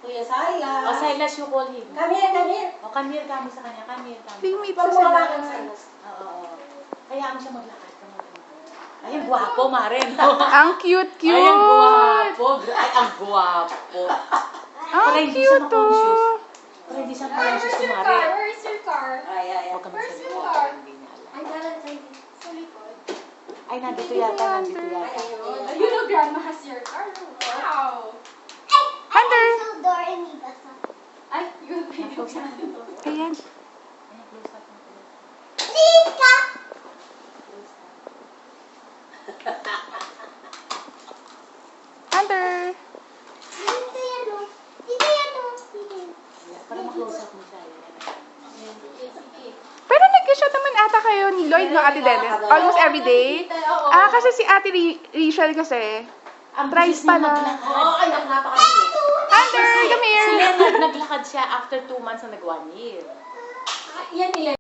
Kuya Silas. O, Silas, you call him. Come here, come here. O, come here kami sa kanya. Come here kami. Bingmate Huwag sa mo hawakan, sila. Silas. Oo. Kaya mo siya maglakad. Ay, ang gwapo, Maren. Ang cute-cute. Ay, ang gwapo. Ay, ang gwapo. Ang Para hindi siya cute to. ma-conscious. Para hindi siya ma-conscious si Maren. Where is your car? Ay, ay, ay. Huwag kami Where's sa your likod. car? Hindi niya alam. Ay, galang sa likod. Ay, nandito yata. Nandito yata. Ayun. You know grandma has your car. Wow. Hunter. Ay, you baby. Close up. Ayan. Ayan, close up. Hunter. Para ma-close up mo siya. Pero nag-shot naman ata kayo ni Lloyd, no, Ate Dennis? Almost every day? Ah, kasi si Ate Rachel kasi. Ang Thrice bilis niya pala. maglakad. Oo, ay, napakabilis. Hunter, come Si here. Leonard naglakad siya after 2 months na nag 1 year. Yan nila.